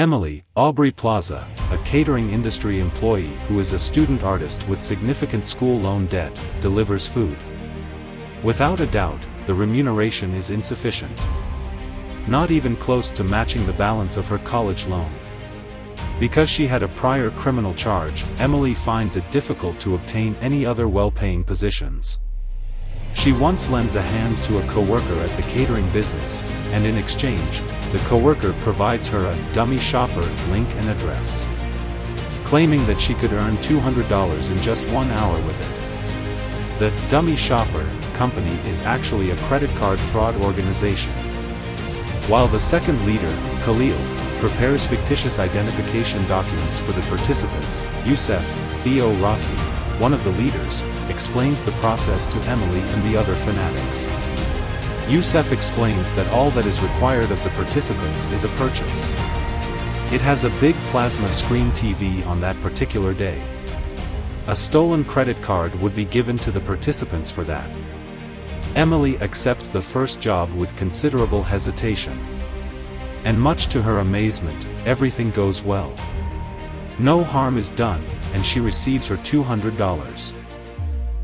Emily, Aubrey Plaza, a catering industry employee who is a student artist with significant school loan debt, delivers food. Without a doubt, the remuneration is insufficient. Not even close to matching the balance of her college loan. Because she had a prior criminal charge, Emily finds it difficult to obtain any other well-paying positions. She once lends a hand to a coworker at the catering business, and in exchange, the coworker provides her a dummy shopper link and address, claiming that she could earn $200 in just 1 hour with it. The dummy shopper company is actually a credit card fraud organization. While the second leader, Khalil, prepares fictitious identification documents for the participants, Youcef, Theo Rossi, one of the leaders, explains the process to Emily and the other fanatics. Youcef explains that all that is required of the participants is a purchase. It has a big plasma screen TV on that particular day. A stolen credit card would be given to the participants for that. Emily accepts the first job with considerable hesitation. And much to her amazement, everything goes well. No harm is done, and she receives her $200.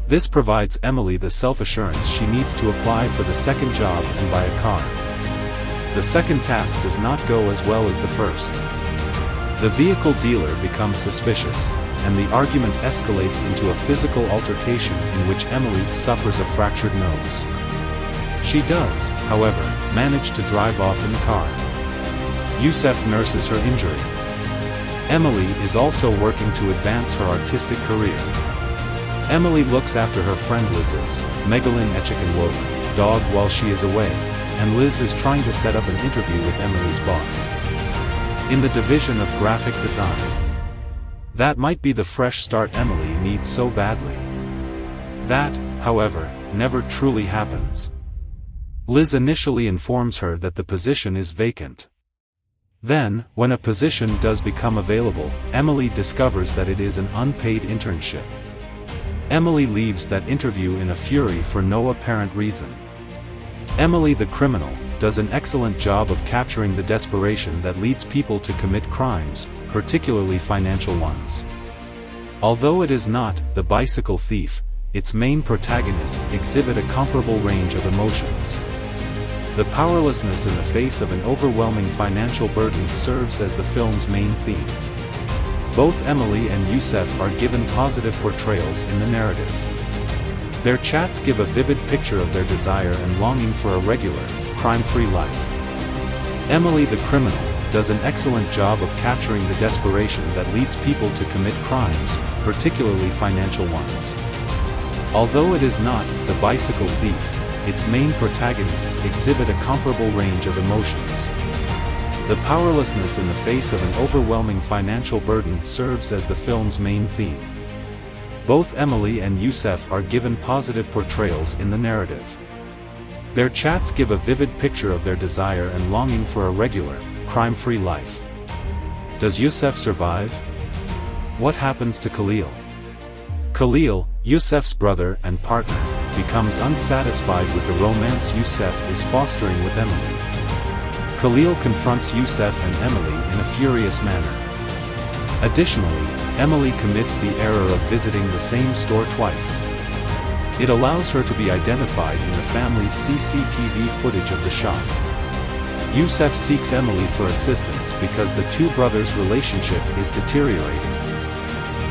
This provides Emily the self-assurance she needs to apply for the second job and buy a car. The second task does not go as well as the first. The vehicle dealer becomes suspicious, and the argument escalates into a physical altercation in which Emily suffers a fractured nose. She does, however, manage to drive off in the car. Youcef nurses her injury. Emily is also working to advance her artistic career. Emily looks after her friend Liz's, Megalyn Echikenwoke, dog while she is away, and Liz is trying to set up an interview with Emily's boss in the division of graphic design. That might be the fresh start Emily needs so badly. That, however, never truly happens. Liz initially informs her that the position is vacant. Then, when a position does become available, Emily discovers that it is an unpaid internship. Emily leaves that interview in a fury for no apparent reason. Emily the criminal does an excellent job of capturing the desperation that leads people to commit crimes, particularly financial ones. Although it is not The Bicycle Thief, its main protagonists exhibit a comparable range of emotions. The powerlessness in the face of an overwhelming financial burden serves as the film's main theme. Both Emily and Youcef are given positive portrayals in the narrative. Their chats give a vivid picture of their desire and longing for a regular, crime-free life. Emily the criminal does an excellent job of capturing the desperation that leads people to commit crimes, particularly financial ones. Although it is not The Bicycle Thief, its main protagonists exhibit a comparable range of emotions. The powerlessness in the face of an overwhelming financial burden serves as the film's main theme. Both Emily and Youcef are given positive portrayals in the narrative. Their chats give a vivid picture of their desire and longing for a regular, crime-free life. Does Youcef survive? What happens to Khalil? Khalil, Youcef's brother and partner, becomes unsatisfied with the romance Youcef is fostering with Emily. Khalil confronts Youcef and Emily in a furious manner. Additionally, Emily commits the error of visiting the same store twice. It allows her to be identified in the family's CCTV footage of the shop. Youcef seeks Emily for assistance because the two brothers' relationship is deteriorating.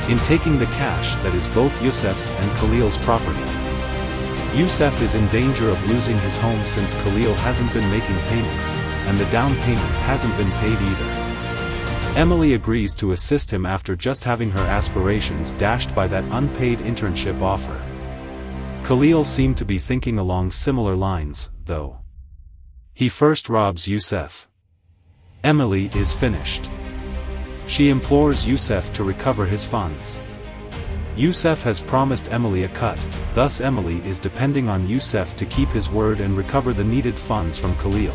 In taking the cash that is both Youcef's and Khalil's property, Youcef is in danger of losing his home since Khalil hasn't been making payments, and the down payment hasn't been paid either. Emily agrees to assist him after just having her aspirations dashed by that unpaid internship offer. Khalil seemed to be thinking along similar lines, though. He first robs Youcef. Emily is finished. She implores Youcef to recover his funds. Youcef has promised Emily a cut, thus Emily is depending on Youcef to keep his word and recover the needed funds from Khalil.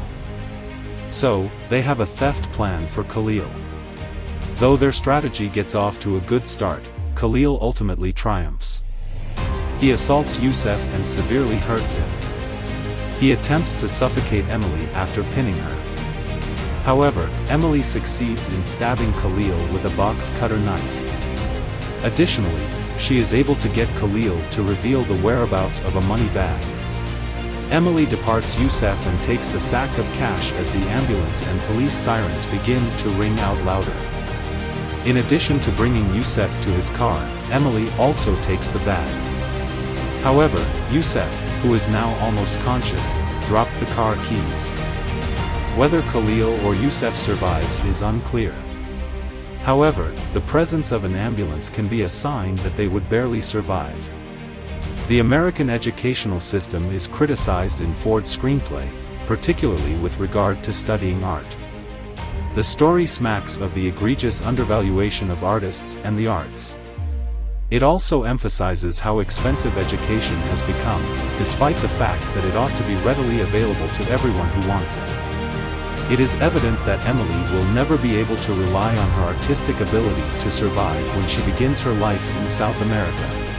So, they have a theft plan for Khalil. Though their strategy gets off to a good start, Khalil ultimately triumphs. He assaults Youcef and severely hurts him. He attempts to suffocate Emily after pinning her. However, Emily succeeds in stabbing Khalil with a box cutter knife. Additionally, she is able to get Khalil to reveal the whereabouts of a money bag. Emily departs Youcef and takes the sack of cash as the ambulance and police sirens begin to ring out louder. In addition to bringing Youcef to his car, Emily also takes the bag. However, Youcef, who is now almost conscious, dropped the car keys. Whether Khalil or Youcef survives is unclear. However, the presence of an ambulance can be a sign that they would barely survive. The American educational system is criticized in Ford's screenplay, particularly with regard to studying art. The story smacks of the egregious undervaluation of artists and the arts. It also emphasizes how expensive education has become, despite the fact that it ought to be readily available to everyone who wants it. It is evident that Emily will never be able to rely on her artistic ability to survive when she begins her life in South America.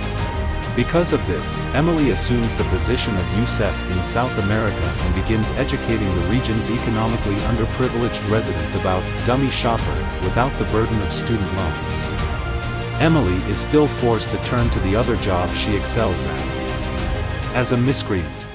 Because of this, Emily assumes the position of Youcef in South America and begins educating the region's economically underprivileged residents about dummy shopper without the burden of student loans. Emily is still forced to turn to the other job she excels at. As a miscreant.